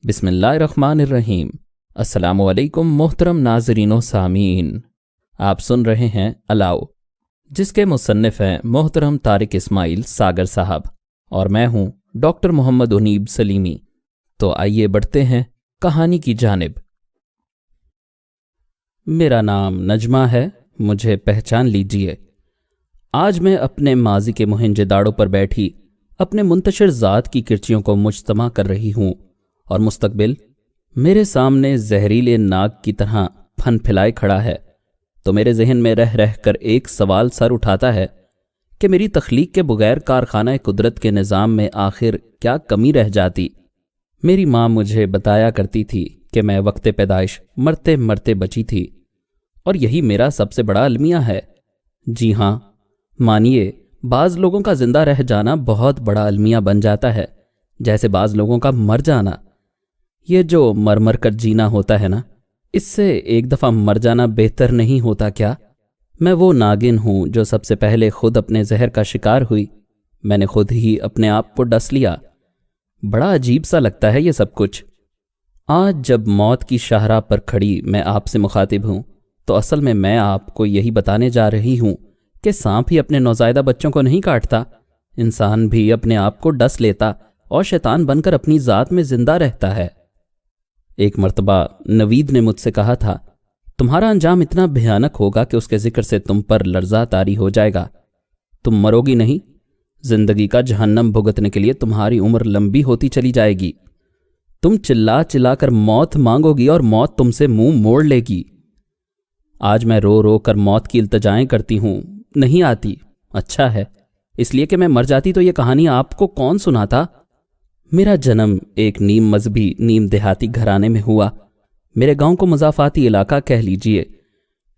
بسم اللہ الرحمن الرحیم۔ السلام علیکم محترم ناظرین و سامعین، آپ سن رہے ہیں الاؤ، جس کے مصنف ہیں محترم طارق اسماعیل ساگر صاحب، اور میں ہوں ڈاکٹر محمد انیب سلیمی۔ تو آئیے بڑھتے ہیں کہانی کی جانب۔ میرا نام نجمہ ہے، مجھے پہچان لیجئے۔ آج میں اپنے ماضی کے مہنجے داڑوں پر بیٹھی اپنے منتشر ذات کی کرچیوں کو مجتمع کر رہی ہوں، اور مستقبل میرے سامنے زہریلے ناگ کی طرح پھن پھلائے کھڑا ہے۔ تو میرے ذہن میں رہ رہ کر ایک سوال سر اٹھاتا ہے کہ میری تخلیق کے بغیر کارخانہ قدرت کے نظام میں آخر کیا کمی رہ جاتی؟ میری ماں مجھے بتایا کرتی تھی کہ میں وقت پیدائش مرتے مرتے بچی تھی، اور یہی میرا سب سے بڑا المیہ ہے۔ جی ہاں، مانیے بعض لوگوں کا زندہ رہ جانا بہت بڑا المیہ بن جاتا ہے، جیسے بعض لوگوں کا مر جانا۔ یہ جو مر مر کر جینا ہوتا ہے نا، اس سے ایک دفعہ مر جانا بہتر نہیں ہوتا کیا؟ میں وہ ناگن ہوں جو سب سے پہلے خود اپنے زہر کا شکار ہوئی۔ میں نے خود ہی اپنے آپ کو ڈس لیا۔ بڑا عجیب سا لگتا ہے یہ سب کچھ۔ آج جب موت کی شاہراہ پر کھڑی میں آپ سے مخاطب ہوں، تو اصل میں آپ کو یہی بتانے جا رہی ہوں کہ سانپ ہی اپنے نوزائیدہ بچوں کو نہیں کاٹتا، انسان بھی اپنے آپ کو ڈس لیتا اور شیطان بن کر اپنی ذات میں زندہ رہتا ہے۔ ایک مرتبہ نوید نے مجھ سے کہا تھا، تمہارا انجام اتنا بھیانک ہوگا کہ اس کے ذکر سے تم پر لرزہ طاری ہو جائے گا۔ تم مرو گی نہیں، زندگی کا جہنم بھگتنے کے لیے تمہاری عمر لمبی ہوتی چلی جائے گی۔ تم چلا چلا کر موت مانگو گی اور موت تم سے منہ موڑ لے گی۔ آج میں رو رو کر موت کی التجائیں کرتی ہوں، نہیں آتی۔ اچھا ہے، اس لیے کہ میں مر جاتی تو یہ کہانی آپ کو کون سناتا؟ میرا جنم ایک نیم مذہبی نیم دیہاتی گھرانے میں ہوا۔ میرے گاؤں کو مضافاتی علاقہ کہہ لیجئے۔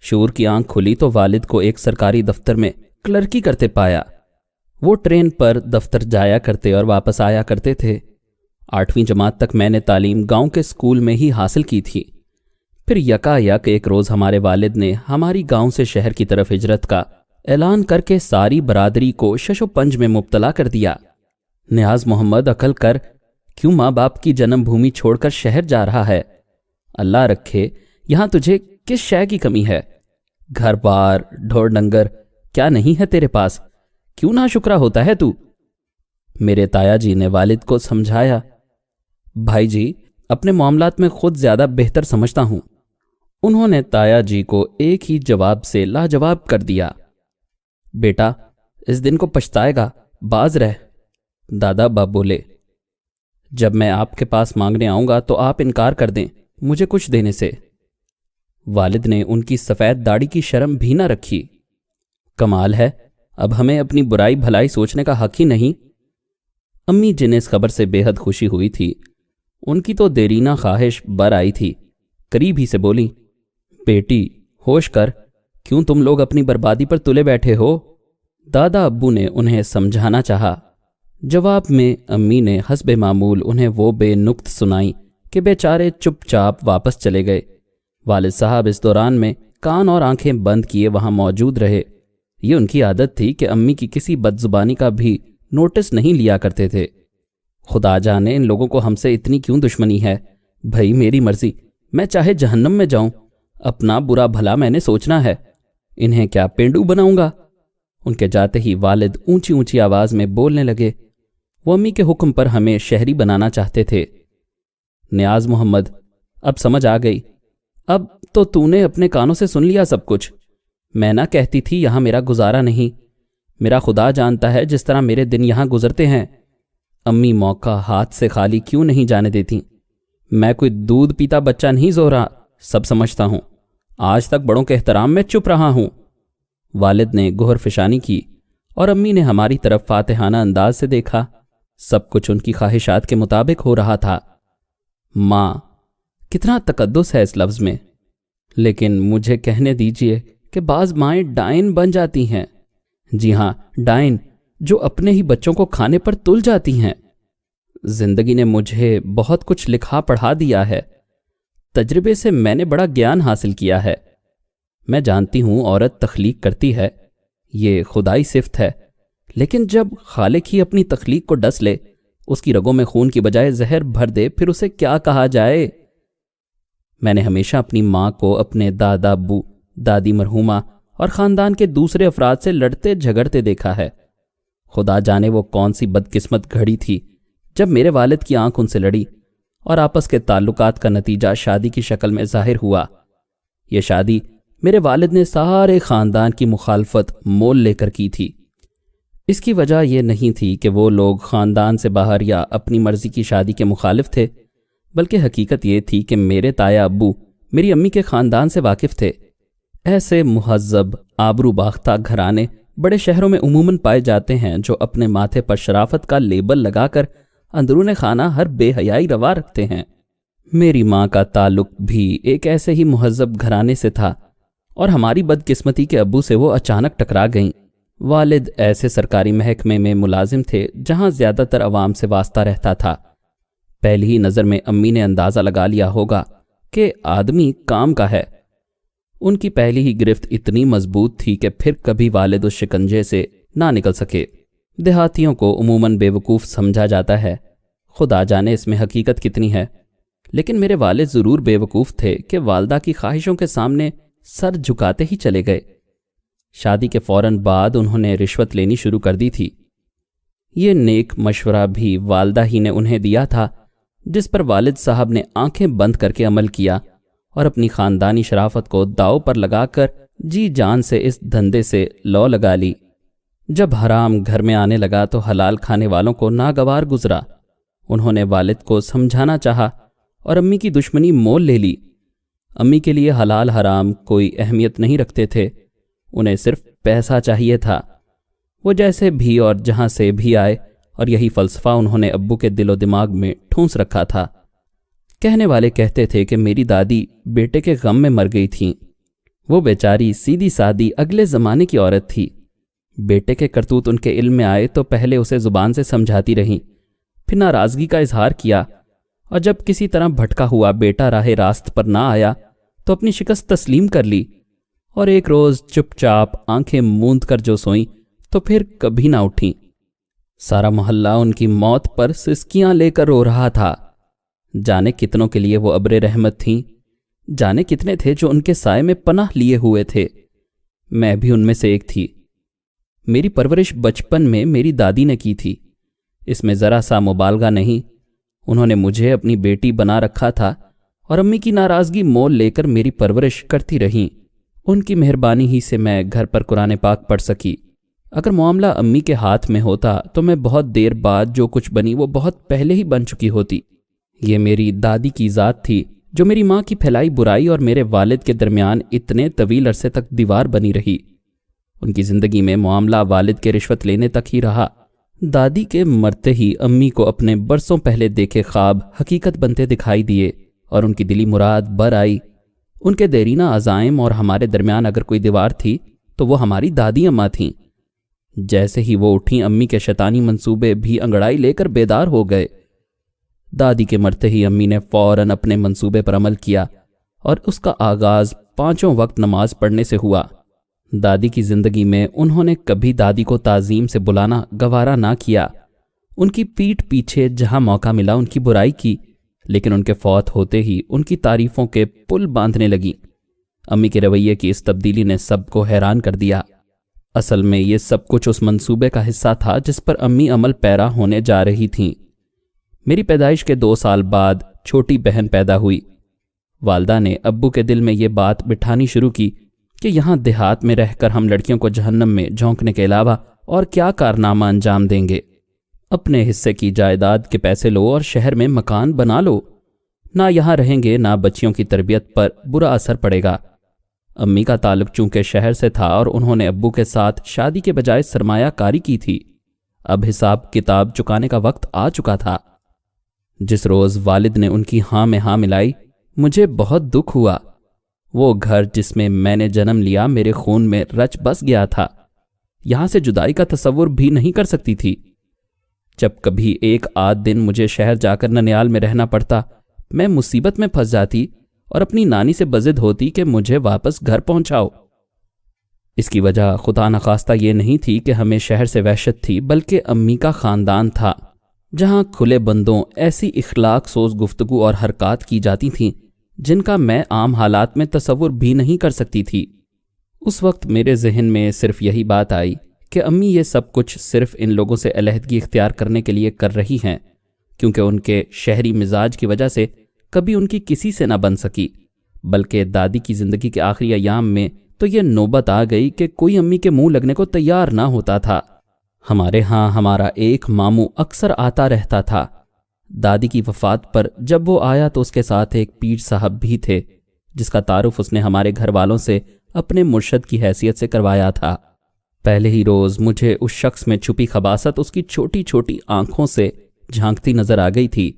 شعور کی آنکھ کھلی تو والد کو ایک سرکاری دفتر میں کلرکی کرتے پایا۔ وہ ٹرین پر دفتر جایا کرتے اور واپس آیا کرتے تھے۔ 8ویں جماعت تک میں نے تعلیم گاؤں کے اسکول میں ہی حاصل کی تھی۔ پھر یکا یک ایک روز ہمارے والد نے ہماری گاؤں سے شہر کی طرف ہجرت کا اعلان کر کے ساری برادری کو شش و پنج میں مبتلا کر دیا۔ نیاز محمد، عقل کر، کیوں ماں باپ کی جنم بھومی چھوڑ کر شہر جا رہا ہے؟ اللہ رکھے، یہاں تجھے کس شے کی کمی ہے؟ گھر بار، ڈھور ڈنگر کیا نہیں ہے تیرے پاس؟ کیوں نہ شکرا ہوتا ہے تو؟ میرے تایا جی نے والد کو سمجھایا، بھائی جی اپنے معاملات میں خود زیادہ بہتر سمجھتا ہوں۔ انہوں نے تایا جی کو ایک ہی جواب سے لاجواب کر دیا، بیٹا اس دن کو پچھتائے گا، باز رہ۔ دادا باپ بولے، جب میں آپ کے پاس مانگنے آؤں گا تو آپ انکار کر دیں مجھے کچھ دینے سے۔ والد نے ان کی سفید داڑھی کی شرم بھی نہ رکھی۔ کمال ہے، اب ہمیں اپنی برائی بھلائی سوچنے کا حق ہی نہیں۔ امی جنہیں اس خبر سے بے حد خوشی ہوئی تھی، ان کی تو دیرینہ خواہش بر آئی تھی، قریب ہی سے بولی، بیٹی ہوش کر، کیوں تم لوگ اپنی بربادی پر تلے بیٹھے ہو؟ دادا ابو نے انہیں سمجھانا چاہا۔ جواب میں امی نے حسب معمول انہیں وہ بے نکت سنائی کہ بیچارے چپ چاپ واپس چلے گئے۔ والد صاحب اس دوران میں کان اور آنکھیں بند کیے وہاں موجود رہے۔ یہ ان کی عادت تھی کہ امی کی کسی بد زبانی کا بھی نوٹس نہیں لیا کرتے تھے۔ خدا جانے ان لوگوں کو ہم سے اتنی کیوں دشمنی ہے۔ بھائی میری مرضی، میں چاہے جہنم میں جاؤں، اپنا برا بھلا میں نے سوچنا ہے، انہیں کیا پینڈو بناؤں گا؟ ان کے جاتے ہی والد اونچی اونچی آواز میں بولنے لگے، وہ امی کے حکم پر ہمیں شہری بنانا چاہتے تھے۔ نیاز محمد، اب سمجھ آ گئی، اب تو نے اپنے کانوں سے سن لیا سب کچھ۔ میں نہ کہتی تھی یہاں میرا گزارا نہیں، میرا خدا جانتا ہے جس طرح میرے دن یہاں گزرتے ہیں۔ امی موقع ہاتھ سے خالی کیوں نہیں جانے دیتی؟ میں کوئی دودھ پیتا بچہ نہیں زورا، سب سمجھتا ہوں، آج تک بڑوں کے احترام میں چپ رہا ہوں۔ والد نے گہر فشانی کی اور امی نے ہماری طرف فاتحانہ انداز سے دیکھا۔ سب کچھ ان کی خواہشات کے مطابق ہو رہا تھا۔ ماں، کتنا تقدس ہے اس لفظ میں، لیکن مجھے کہنے دیجئے کہ بعض مائیں ڈائن بن جاتی ہیں۔ جی ہاں، ڈائن، جو اپنے ہی بچوں کو کھانے پر تل جاتی ہیں۔ زندگی نے مجھے بہت کچھ لکھا پڑھا دیا ہے، تجربے سے میں نے بڑا گیان حاصل کیا ہے۔ میں جانتی ہوں عورت تخلیق کرتی ہے، یہ خدائی صفت ہے، لیکن جب خالق ہی اپنی تخلیق کو ڈس لے، اس کی رگوں میں خون کی بجائے زہر بھر دے، پھر اسے کیا کہا جائے؟ میں نے ہمیشہ اپنی ماں کو اپنے دادا ابو، دادی مرحومہ اور خاندان کے دوسرے افراد سے لڑتے جھگڑتے دیکھا ہے۔ خدا جانے وہ کون سی بدقسمت گھڑی تھی جب میرے والد کی آنکھ ان سے لڑی اور آپس کے تعلقات کا نتیجہ شادی کی شکل میں ظاہر ہوا۔ یہ شادی میرے والد نے سارے خاندان کی مخالفت مول لے کر کی تھی۔ اس کی وجہ یہ نہیں تھی کہ وہ لوگ خاندان سے باہر یا اپنی مرضی کی شادی کے مخالف تھے، بلکہ حقیقت یہ تھی کہ میرے تایا ابو میری امی کے خاندان سے واقف تھے۔ ایسے مہذب، آبرو باختہ گھرانے بڑے شہروں میں عموماً پائے جاتے ہیں جو اپنے ماتھے پر شرافت کا لیبل لگا کر اندرون خانہ ہر بے حیائی روا رکھتے ہیں۔ میری ماں کا تعلق بھی ایک ایسے ہی مہذب گھرانے سے تھا، اور ہماری بدقسمتی کے ابو سے وہ اچانک ٹکرا گئیں۔ والد ایسے سرکاری محکمے میں ملازم تھے جہاں زیادہ تر عوام سے واسطہ رہتا تھا۔ پہلی ہی نظر میں امی نے اندازہ لگا لیا ہوگا کہ آدمی کام کا ہے۔ ان کی پہلی ہی گرفت اتنی مضبوط تھی کہ پھر کبھی والد اس شکنجے سے نہ نکل سکے۔ دیہاتیوں کو عموماً بے وقوف سمجھا جاتا ہے، خدا جانے اس میں حقیقت کتنی ہے، لیکن میرے والد ضرور بے وقوف تھے کہ والدہ کی خواہشوں کے سامنے سر جھکاتے ہی چلے گئے۔ شادی کے فوراً بعد انہوں نے رشوت لینی شروع کر دی تھی۔ یہ نیک مشورہ بھی والدہ ہی نے انہیں دیا تھا، جس پر والد صاحب نے آنکھیں بند کر کے عمل کیا اور اپنی خاندانی شرافت کو داؤ پر لگا کر جی جان سے اس دھندے سے لو لگا لی۔ جب حرام گھر میں آنے لگا تو حلال کھانے والوں کو ناگوار گزرا۔ انہوں نے والد کو سمجھانا چاہا اور امی کی دشمنی مول لے لی۔ امی کے لیے حلال حرام کوئی اہمیت نہیں رکھتے تھے، انہیں صرف پیسہ چاہیے تھا۔ وہ جیسے بھی اور جہاں سے بھی آئے، اور یہی فلسفہ انہوں نے ابو کے دل و دماغ میں ٹھونس رکھا تھا۔ کہنے والے کہتے تھے کہ میری دادی بیٹے کے غم میں مر گئی تھیں۔ وہ بیچاری سیدھی سادی اگلے زمانے کی عورت تھی۔ بیٹے کے کرتوت ان کے علم میں آئے تو پہلے اسے زبان سے سمجھاتی رہیں، پھر ناراضگی کا اظہار کیا، اور جب کسی طرح بھٹکا ہوا بیٹا راہ راست پر نہ آیا تو اپنی شکست تسلیم کر لی، اور ایک روز چپ چاپ آنکھیں موند کر جو سوئیں تو پھر کبھی نہ اٹھیں۔ سارا محلہ ان کی موت پر سسکیاں لے کر رو رہا تھا۔ جانے کتنوں کے لیے وہ ابر رحمت تھیں، جانے کتنے تھے جو ان کے سائے میں پناہ لیے ہوئے تھے۔ میں بھی ان میں سے ایک تھی۔ میری پرورش بچپن میں میری دادی نے کی تھی، اس میں ذرا سا مبالغہ نہیں۔ انہوں نے مجھے اپنی بیٹی بنا رکھا تھا اور امی کی ناراضگی مول لے کر میری پرورش کرتی رہیں۔ ان کی مہربانی ہی سے میں گھر پر قرآن پاک پڑھ سکی۔ اگر معاملہ امی کے ہاتھ میں ہوتا تو میں بہت دیر بعد جو کچھ بنی وہ بہت پہلے ہی بن چکی ہوتی۔ یہ میری دادی کی ذات تھی جو میری ماں کی پھیلائی برائی اور میرے والد کے درمیان اتنے طویل عرصے تک دیوار بنی رہی۔ ان کی زندگی میں معاملہ والد کے رشوت لینے تک ہی رہا۔ دادی کے مرتے ہی امی کو اپنے برسوں پہلے دیکھے خواب حقیقت بنتے دکھائی دیے اور ان کی دلی مراد بر آئی۔ ان کے دیرینہ عزائم اور ہمارے درمیان اگر کوئی دیوار تھی تو وہ ہماری دادی اماں تھیں۔ جیسے ہی وہ اٹھیں امی کے شیطانی منصوبے بھی انگڑائی لے کر بیدار ہو گئے۔ دادی کے مرتے ہی امی نے فوراً اپنے منصوبے پر عمل کیا اور اس کا آغاز 5 وقت نماز پڑھنے سے ہوا۔ دادی کی زندگی میں انہوں نے کبھی دادی کو تعظیم سے بلانا گوارا نہ کیا۔ ان کی پیٹھ پیچھے جہاں موقع ملا ان کی برائی کی، لیکن ان کے فوت ہوتے ہی ان کی تعریفوں کے پل باندھنے لگی۔ امی کے رویے کی اس تبدیلی نے سب کو حیران کر دیا۔ اصل میں یہ سب کچھ اس منصوبے کا حصہ تھا جس پر امی عمل پیرا ہونے جا رہی تھیں۔ میری پیدائش کے 2 سال بعد چھوٹی بہن پیدا ہوئی۔ والدہ نے ابو کے دل میں یہ بات بٹھانی شروع کی کہ یہاں دیہات میں رہ کر ہم لڑکیوں کو جہنم میں جھونکنے کے علاوہ اور کیا کارنامہ انجام دیں گے۔ اپنے حصے کی جائیداد کے پیسے لو اور شہر میں مکان بنا لو، نہ یہاں رہیں گے نہ بچیوں کی تربیت پر برا اثر پڑے گا۔ امی کا تعلق چونکہ شہر سے تھا اور انہوں نے ابو کے ساتھ شادی کے بجائے سرمایہ کاری کی تھی، اب حساب کتاب چکانے کا وقت آ چکا تھا۔ جس روز والد نے ان کی ہاں میں ہاں ملائی مجھے بہت دکھ ہوا۔ وہ گھر جس میں میں نے جنم لیا میرے خون میں رچ بس گیا تھا، یہاں سے جدائی کا تصور بھی نہیں کر سکتی تھی۔ جب کبھی ایک آدھ دن مجھے شہر جا کر ننیال میں رہنا پڑتا، میں مصیبت میں پھنس جاتی اور اپنی نانی سے بضد ہوتی کہ مجھے واپس گھر پہنچاؤ۔ اس کی وجہ خدا نخواستہ یہ نہیں تھی کہ ہمیں شہر سے وحشت تھی، بلکہ امی کا خاندان تھا۔ جہاں کھلے بندوں ایسی اخلاق سوز گفتگو اور حرکات کی جاتی تھیں جن کا میں عام حالات میں تصور بھی نہیں کر سکتی تھی۔ اس وقت میرے ذہن میں صرف یہی بات آئی کہ امی یہ سب کچھ صرف ان لوگوں سے علیحدگی اختیار کرنے کے لیے کر رہی ہیں، کیونکہ ان کے شہری مزاج کی وجہ سے کبھی ان کی کسی سے نہ بن سکی، بلکہ دادی کی زندگی کے آخری ایام میں تو یہ نوبت آ گئی کہ کوئی امی کے منہ لگنے کو تیار نہ ہوتا تھا۔ ہمارے ہاں ہمارا ایک ماموں اکثر آتا رہتا تھا۔ دادی کی وفات پر جب وہ آیا تو اس کے ساتھ ایک پیر صاحب بھی تھے، جس کا تعارف اس نے ہمارے گھر والوں سے اپنے مرشد کی حیثیت سے کروایا تھا۔ پہلے ہی روز مجھے اس شخص میں چھپی خباثت اس کی چھوٹی چھوٹی آنکھوں سے جھانکتی نظر آ گئی تھی۔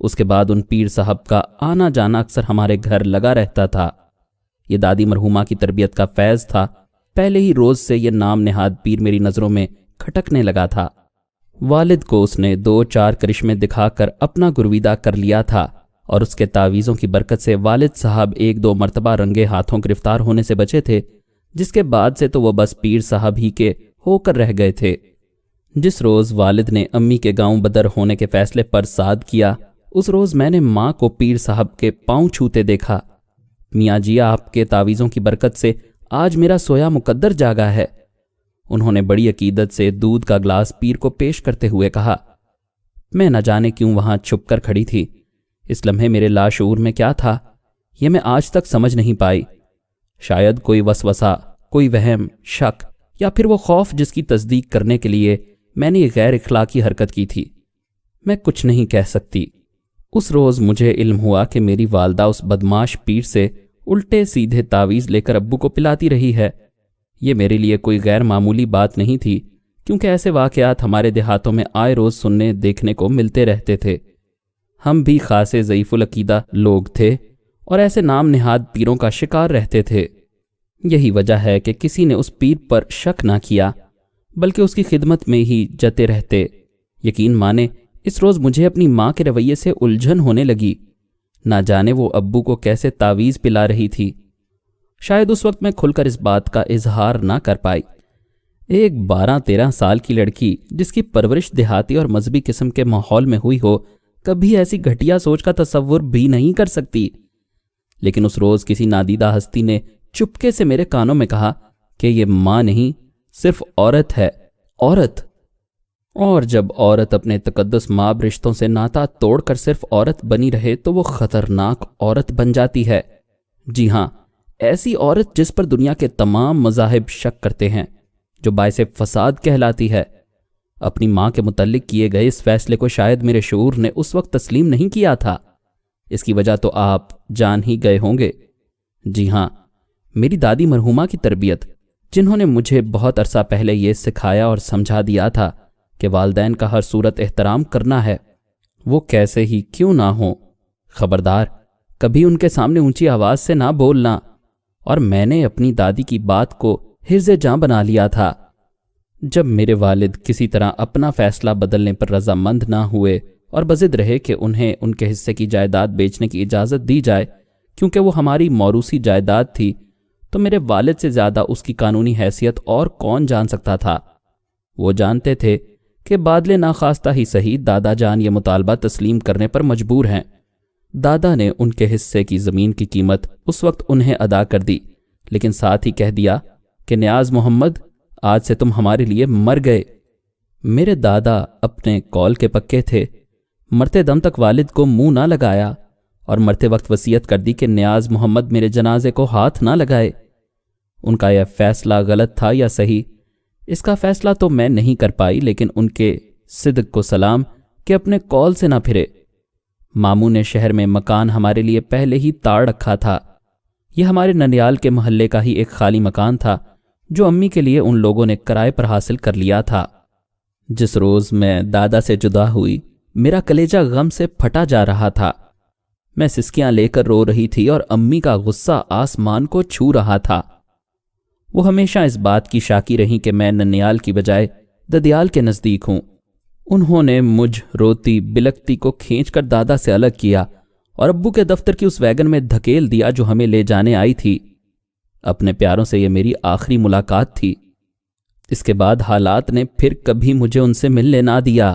اس کے بعد ان پیر صاحب کا آنا جانا اکثر ہمارے گھر لگا رہتا تھا۔ یہ دادی مرحومہ کی تربیت کا فیض تھا۔ پہلے ہی روز سے یہ نام نہاد پیر میری نظروں میں کھٹکنے لگا تھا۔ والد کو اس نے 2-4 کرشمے دکھا کر اپنا گرویدہ کر لیا تھا، اور اس کے تعویذوں کی برکت سے والد صاحب 1-2 مرتبہ رنگے ہاتھوں گرفتار ہونے سے بچے تھے، جس کے بعد سے تو وہ بس پیر صاحب ہی کے ہو کر رہ گئے تھے۔ جس روز والد نے امی کے گاؤں بدر ہونے کے فیصلے پر صاد کیا، اس روز میں نے ماں کو پیر صاحب کے پاؤں چھوتے دیکھا۔ میاں جی، آپ کے تعویذوں کی برکت سے آج میرا سویا مقدر جاگا ہے۔ انہوں نے بڑی عقیدت سے دودھ کا گلاس پیر کو پیش کرتے ہوئے کہا۔ میں نہ جانے کیوں وہاں چھپ کر کھڑی تھی۔ اس لمحے میرے لاشعور میں کیا تھا، یہ میں آج تک سمجھ نہیں پائی۔ شاید کوئی وسوسہ، کوئی وہم، شک، یا پھر وہ خوف جس کی تصدیق کرنے کے لیے میں نے یہ غیر اخلاقی حرکت کی تھی۔ میں کچھ نہیں کہہ سکتی۔ اس روز مجھے علم ہوا کہ میری والدہ اس بدماش پیر سے الٹے سیدھے تعویذ لے کر ابو کو پلاتی رہی ہے۔ یہ میرے لیے کوئی غیر معمولی بات نہیں تھی، کیونکہ ایسے واقعات ہمارے دیہاتوں میں آئے روز سننے دیکھنے کو ملتے رہتے تھے۔ ہم بھی خاصے ضعیف العقیدہ لوگ تھے اور ایسے نام نہاد پیروں کا شکار رہتے تھے۔ یہی وجہ ہے کہ کسی نے اس پیر پر شک نہ کیا، بلکہ اس کی خدمت میں ہی جتے رہتے۔ یقین مانے، اس روز مجھے اپنی ماں کے رویے سے الجھن ہونے لگی۔ نہ جانے وہ ابو کو کیسے تعویذ پلا رہی تھی۔ شاید اس وقت میں کھل کر اس بات کا اظہار نہ کر پائی۔ ایک 12-13 سال کی لڑکی جس کی پرورش دیہاتی اور مذہبی قسم کے ماحول میں ہوئی ہو، کبھی ایسی گھٹیا سوچ کا تصور بھی نہیں کر سکتی۔ لیکن اس روز کسی نادیدہ ہستی نے چپکے سے میرے کانوں میں کہا کہ یہ ماں نہیں، صرف عورت ہے، عورت۔ اور جب عورت اپنے تقدس ماب رشتوں سے ناتا توڑ کر صرف عورت بنی رہے تو وہ خطرناک عورت بن جاتی ہے۔ جی ہاں، ایسی عورت جس پر دنیا کے تمام مذاہب شک کرتے ہیں، جو باعث فساد کہلاتی ہے۔ اپنی ماں کے متعلق کیے گئے اس فیصلے کو شاید میرے شعور نے اس وقت تسلیم نہیں کیا تھا۔ اس کی وجہ تو آپ جان ہی گئے ہوں گے۔ جی ہاں، میری دادی مرحومہ کی تربیت، جنہوں نے مجھے بہت عرصہ پہلے یہ سکھایا اور سمجھا دیا تھا کہ والدین کا ہر صورت احترام کرنا ہے، وہ کیسے ہی کیوں نہ ہوں۔ خبردار، کبھی ان کے سامنے اونچی آواز سے نہ بولنا۔ اور میں نے اپنی دادی کی بات کو حرز جاں بنا لیا تھا۔ جب میرے والد کسی طرح اپنا فیصلہ بدلنے پر رضامند نہ ہوئے اور بضد رہے کہ انہیں ان کے حصے کی جائیداد بیچنے کی اجازت دی جائے، کیونکہ وہ ہماری موروثی جائیداد تھی، تو میرے والد سے زیادہ اس کی قانونی حیثیت اور کون جان سکتا تھا۔ وہ جانتے تھے کہ بادلے ناخواستہ ہی صحیح دادا جان یہ مطالبہ تسلیم کرنے پر مجبور ہیں۔ دادا نے ان کے حصے کی زمین کی قیمت اس وقت انہیں ادا کر دی، لیکن ساتھ ہی کہہ دیا کہ نیاز محمد، آج سے تم ہمارے لیے مر گئے۔ میرے دادا اپنے قول کے پکے تھے۔ مرتے دم تک والد کو منہ نہ لگایا اور مرتے وقت وصیت کر دی کہ نیاز محمد میرے جنازے کو ہاتھ نہ لگائے۔ ان کا یہ فیصلہ غلط تھا یا صحیح، اس کا فیصلہ تو میں نہیں کر پائی، لیکن ان کے صدق کو سلام کہ اپنے قول سے نہ پھرے۔ ماموں نے شہر میں مکان ہمارے لیے پہلے ہی تاڑ رکھا تھا۔ یہ ہمارے ننیال کے محلے کا ہی ایک خالی مکان تھا جو امی کے لیے ان لوگوں نے کرائے پر حاصل کر لیا تھا۔ جس روز میں دادا سے جدا ہوئی، میرا کلیجہ غم سے پھٹا جا رہا تھا۔ میں سسکیاں لے کر رو رہی تھی اور امی کا غصہ آسمان کو چھو رہا تھا۔ وہ ہمیشہ اس بات کی شاکی رہیں کہ میں ننیال کی بجائے ددیال کے نزدیک ہوں۔ انہوں نے مجھ روتی بلکتی کو کھینچ کر دادا سے الگ کیا اور ابو کے دفتر کی اس ویگن میں دھکیل دیا جو ہمیں لے جانے آئی تھی۔ اپنے پیاروں سے یہ میری آخری ملاقات تھی۔ اس کے بعد حالات نے پھر کبھی مجھے ان سے ملنے نہ دیا۔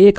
1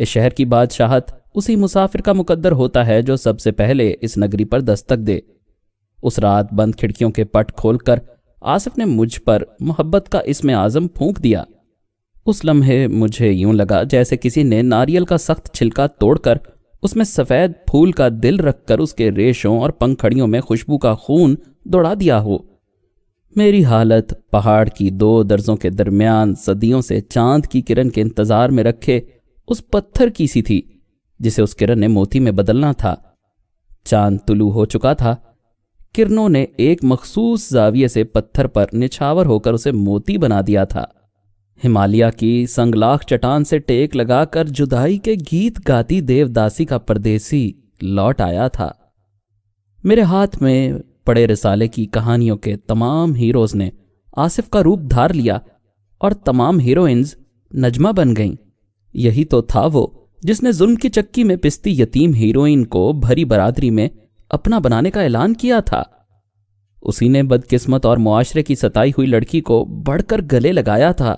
اس شہر کی بادشاہت اسی مسافر کا مقدر ہوتا ہے جو سب سے پہلے اس نگری پر دستک دے۔ اس رات بند کھڑکیوں کے پٹ کھول کر آصف نے مجھ پر محبت کا اسم اعظم پھونک دیا۔ اس لمحے مجھے یوں لگا جیسے کسی نے ناریل کا سخت چھلکا توڑ کر اس میں سفید پھول کا دل رکھ کر اس کے ریشوں اور پنکھڑیوں میں خوشبو کا خون دوڑا دیا ہو۔ میری حالت پہاڑ کی 2 درزوں کے درمیان صدیوں سے چاند کی کرن کے انتظار میں رکھے اس پتھر کی سی تھی جسے اس کرن نے موتی میں بدلنا تھا۔ چاند طلوع ہو چکا تھا، کرنوں نے ایک مخصوص زاویے سے پتھر پر نچھاور ہو کر اسے موتی بنا دیا تھا۔ ہمالیہ کی سنگلاخ چٹان سے ٹیک لگا کر جدائی کے گیت گاتی دیوداسی کا پردیسی لوٹ آیا تھا۔ میرے ہاتھ میں پڑے رسالے کی کہانیوں کے تمام ہیروز نے آصف کا روپ دھار لیا اور تمام ہیروئنز نجمہ بن گئیں۔ یہی تو تھا وہ جس نے ظلم کی چکی میں پستی یتیم ہیروئن کو بھری برادری میں اپنا بنانے کا اعلان کیا تھا۔ اسی نے بدقسمت اور معاشرے کی ستائی ہوئی لڑکی کو بڑھ کر گلے لگایا تھا۔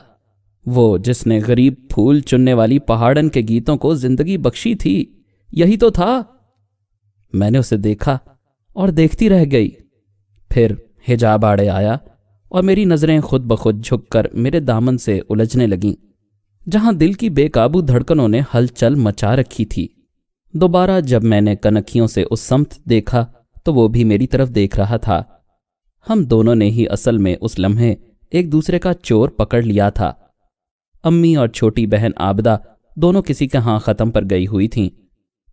وہ جس نے غریب پھول چننے والی پہاڑن کے گیتوں کو زندگی بخشی تھی، یہی تو تھا۔ میں نے اسے دیکھا اور دیکھتی رہ گئی۔ پھر حجاب آڑے آیا اور میری نظریں خود بخود جھک کر میرے دامن سے الجھنے لگیں، جہاں دل کی بے قابو دھڑکنوں نے ہلچل مچا رکھی تھی۔ دوبارہ جب میں نے کنکھیوں سے اس سمت دیکھا تو وہ بھی میری طرف دیکھ رہا تھا۔ ہم دونوں نے ہی اصل میں اس لمحے ایک دوسرے کا چور پکڑ لیا تھا۔ امی اور چھوٹی بہن عابدہ دونوں کسی کے ہاں ختم پر گئی ہوئی تھیں۔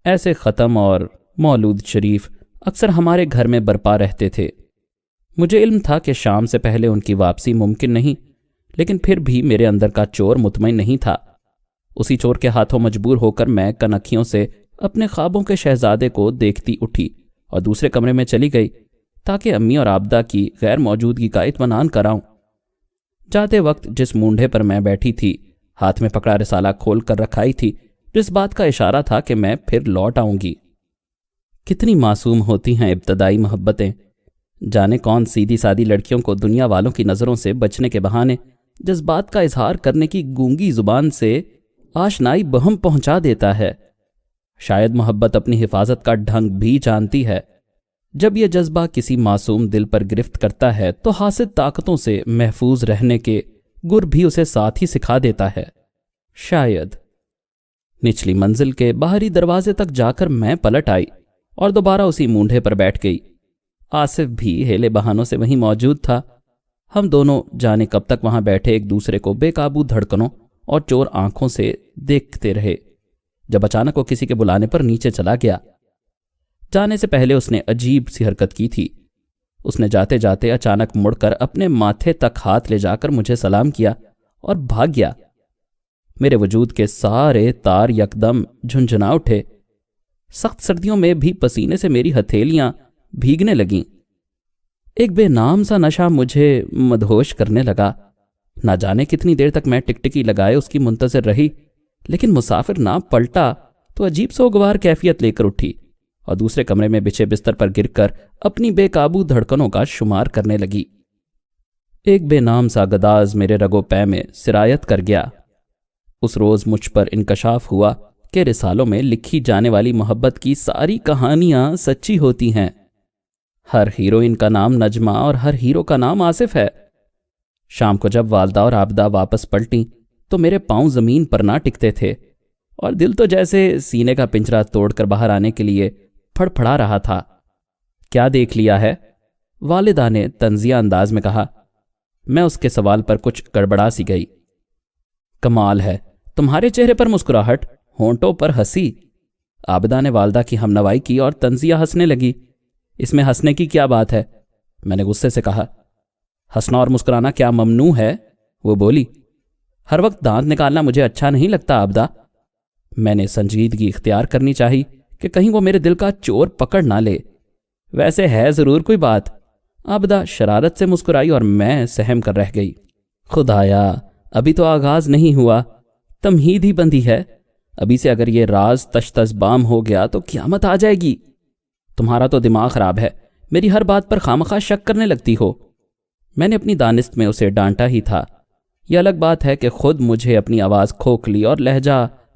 ایسے ختم اور مولود شریف اکثر ہمارے گھر میں برپا رہتے تھے۔ مجھے علم تھا کہ شام سے پہلے ان کی واپسی ممکن نہیں، لیکن پھر بھی میرے اندر کا چور مطمئن نہیں تھا۔ اسی چور کے ہاتھوں مجبور ہو کر میں کنکھیوں سے اپنے خوابوں کے شہزادے کو دیکھتی اٹھی اور دوسرے کمرے میں چلی گئی تاکہ امی اور عابدہ کی غیر موجودگی کا اطمینان کراؤں۔ جاتے وقت جس مونڈھے پر میں بیٹھی تھی، ہاتھ میں پکڑا رسالہ کھول کر رکھائی تھی، جس بات کا اشارہ تھا کہ میں پھر لوٹ آؤں گی۔ کتنی معصوم ہوتی ہیں ابتدائی محبتیں، جانے کون سیدھی سادی لڑکیوں کو دنیا والوں کی نظروں سے بچنے کے بہانے جذبات کا اظہار کرنے کی گونگی زبان سے آشنائی بہم پہنچا دیتا ہے۔ شاید محبت اپنی حفاظت کا ڈھنگ بھی جانتی ہے۔ جب یہ جذبہ کسی معصوم دل پر گرفت کرتا ہے تو حاسد طاقتوں سے محفوظ رہنے کے گر بھی اسے ساتھ ہی سکھا دیتا ہے۔ شاید نچلی منزل کے باہری دروازے تک جا کر میں پلٹ آئی اور دوبارہ اسی مونڈھے پر بیٹھ گئی۔ آصف بھی ہیلے بہانوں سے وہیں موجود تھا۔ ہم دونوں جانے کب تک وہاں بیٹھے ایک دوسرے کو بے قابو دھڑکنوں اور چور آنکھوں سے دیکھتے رہے، جب اچانک وہ کسی کے بلانے پر نیچے چلا گیا۔ جانے سے پہلے اس نے عجیب سی حرکت کی تھی۔ اس نے جاتے جاتے اچانک مڑ کر اپنے ماتھے تک ہاتھ لے جا کر مجھے سلام کیا اور بھاگ گیا۔ میرے وجود کے سارے تار یکدم جھنجھنا اٹھے۔ سخت سردیوں میں بھی پسینے سے میری ہتھیلیاں بھیگنے لگیں۔ ایک بے نام سا نشہ مجھے مدہوش کرنے لگا۔ نہ جانے کتنی دیر تک میں ٹکٹکی لگائے اس کی منتظر رہی، لیکن مسافر نہ پلٹا تو عجیب سوگوار کیفیت لے کر اٹھی اور دوسرے کمرے میں بچھے بستر پر گر کر اپنی بے قابو دھڑکنوں کا شمار کرنے لگی۔ ایک بے نام سا گداز میرے رگو پے میں سرایت کر گیا۔ اس روز مجھ پر انکشاف ہوا کہ رسالوں میں لکھی جانے والی محبت کی ساری کہانیاں سچی ہوتی ہیں۔ ہر ہیروئن کا نام نجمہ اور ہر ہیرو کا نام آصف ہے۔ شام کو جب والدہ اور عابدہ واپس پلٹیں تو میرے پاؤں زمین پر نہ ٹکتے تھے اور دل تو جیسے سینے کا پنجرا توڑ کر باہر آنے کے لیے پھڑپھڑا رہا تھا۔ کیا دیکھ لیا ہے؟ والدہ نے طنزیہ انداز میں کہا۔ میں اس کے سوال پر کچھ گڑبڑا سی گئی۔ کمال ہے، تمہارے چہرے پر مسکراہٹ، ہونٹوں پر ہنسی۔ عابدہ نے والدہ کی ہمنوائی کی اور طنزیہ ہنسنے لگی۔ اس میں ہنسنے کی کیا بات ہے؟ میں نے غصے سے کہا۔ ہنسنا اور مسکرانا کیا ممنوع ہے؟ وہ بولی۔ ہر وقت دانت نکالنا مجھے اچھا نہیں لگتا عابدہ۔ میں نے سنجیدگی اختیار کرنی چاہی کہ کہیں وہ میرے دل کا چور پکڑ نہ لے۔ ویسے ہے ضرور کوئی بات۔ عابدہ شرارت سے مسکرائی اور میں سہم کر رہ گئی۔ خدایا، ابھی تو آغاز نہیں ہوا، تمہید ہی بندی ہے۔ ابھی سے اگر یہ راز تش تش بام ہو گیا تو قیامت آ جائے گی۔ تمہارا تو دماغ خراب ہے، میری ہر بات پر خامخواہ شک کرنے لگتی ہو۔ میں نے اپنی دانست میں اسے ڈانٹا ہی تھا۔ یہ الگ بات ہے کہ خود مجھے اپنی آواز کھوکھلی اور لہجہ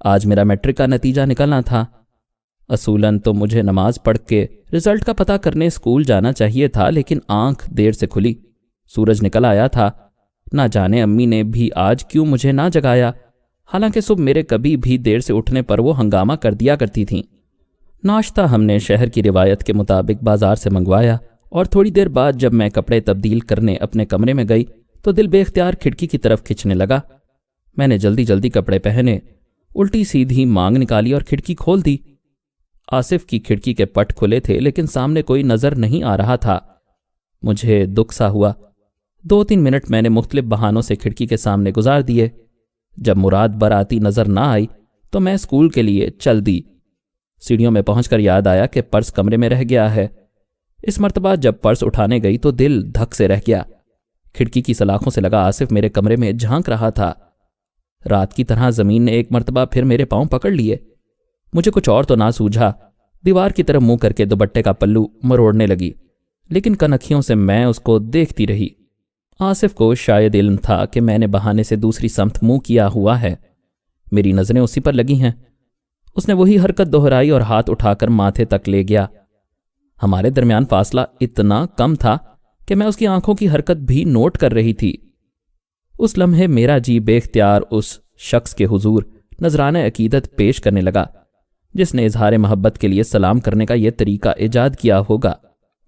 آج میرا میٹرک کا نتیجہ نکلنا تھا۔ اصولاً تو مجھے نماز پڑھ کے رزلٹ کا پتہ کرنے اسکول جانا چاہیے تھا، لیکن آنکھ دیر سے کھلی، سورج نکل آیا تھا۔ نہ جانے امی نے بھی آج کیوں مجھے نہ جگایا، حالانکہ صبح میرے کبھی بھی دیر سے اٹھنے پر وہ ہنگامہ کر دیا کرتی تھیں۔ ناشتہ ہم نے شہر کی روایت کے مطابق بازار سے منگوایا، اور تھوڑی دیر بعد جب میں کپڑے تبدیل کرنے اپنے کمرے میں گئی تو دل بے اختیار کھڑکی کی طرف کھنچنے لگا۔ میں نے جلدی جلدی کپڑے پہنے، الٹی سیدھی مانگ نکالی اور کھڑکی کھول دی۔ آصف کی کھڑکی کے پٹ کھلے تھے، لیکن سامنے کوئی نظر نہیں آ رہا تھا۔ مجھے دکھ سا ہوا۔ 2-3 منٹ میں نے مختلف بہانوں سے کھڑکی کے سامنے گزار دیے۔ جب مراد بر آتی نظر نہ آئی تو میں اسکول کے لیے چل دی۔ سیڑھیوں میں پہنچ کر یاد آیا کہ پرس کمرے میں رہ گیا ہے۔ اس مرتبہ جب پرس اٹھانے گئی تو دل دھک سے رہ گیا۔ کھڑکی کی سلاخوں سے لگا آصف میرے کمرے میں جھانک رہا تھا۔ رات کی طرح زمین نے ایک مرتبہ پھر میرے پاؤں پکڑ لیے۔ مجھے کچھ اور تو نہ سوجھا، دیوار کی طرف منہ کر کے دوپٹے کا پلو مروڑنے لگی، لیکن کنکھیوں سے میں اس کو دیکھتی رہی۔ آصف کو شاید علم تھا کہ میں نے بہانے سے دوسری سمت منہ کیا ہوا ہے۔ میری نظریں اسی پر لگی ہیں۔ اس نے وہی حرکت دہرائی اور ہاتھ اٹھا کر ماتھے تک لے گیا۔ ہمارے درمیان فاصلہ اتنا کم تھا کہ میں اس کی آنکھوں کی حرکت بھی نوٹ کر رہی تھی۔ اس لمحے میرا جی بے اختیار اس شخص کے حضور نذرانہ عقیدت پیش کرنے لگا جس نے اظہار محبت کے لیے سلام کرنے کا یہ طریقہ ایجاد کیا ہوگا۔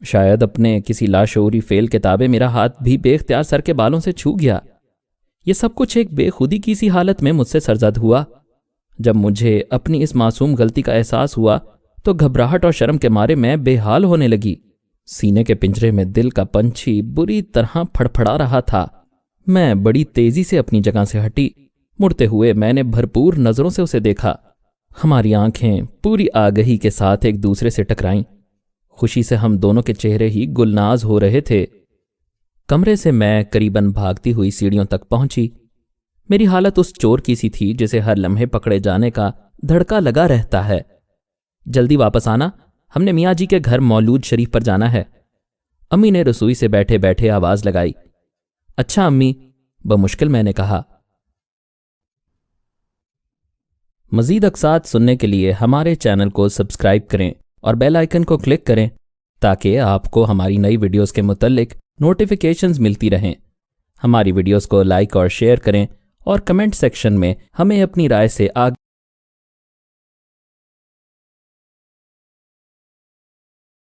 شاید اپنے کسی لاشعوری فعل کے تابع میرا ہاتھ بھی بے اختیار سر کے بالوں سے چھو گیا۔ یہ سب کچھ ایک بے خودی کی سی حالت میں مجھ سے سرزد ہوا۔ جب مجھے اپنی اس معصوم غلطی کا احساس ہوا تو گھبراہٹ اور شرم کے مارے میں بے حال ہونے لگی۔ سینے کے پنجرے میں دل کا پنچھی بری طرح پھڑپھڑا رہا تھا۔ میں بڑی تیزی سے اپنی جگہ سے ہٹی۔ مڑتے ہوئے میں نے بھرپور نظروں سے اسے دیکھا۔ ہماری آنکھیں پوری آگہی کے ساتھ ایک دوسرے سے ٹکرائیں۔ خوشی سے ہم دونوں کے چہرے ہی گلناز ہو رہے تھے۔ کمرے سے میں قریباً بھاگتی ہوئی سیڑھیوں تک پہنچی۔ میری حالت اس چور کی سی تھی جسے ہر لمحے پکڑے جانے کا دھڑکا لگا رہتا ہے۔ جلدی واپس آنا، ہم نے میاں جی کے گھر مولود شریف پر جانا ہے، امی نے رسوئی سے بیٹھے بیٹھے آواز لگائی۔ اچھا امی، بمشکل میں نے کہا۔ مزید اقساط سننے کے لیے ہمارے چینل کو سبسکرائب کریں اور بیل آئیکن کو کلک کریں تاکہ آپ کو ہماری نئی ویڈیوز کے متعلق نوٹیفیکیشنز ملتی رہیں۔ ہماری ویڈیوز کو لائک اور شیئر کریں اور کمنٹ سیکشن میں ہمیں اپنی رائے سے آگے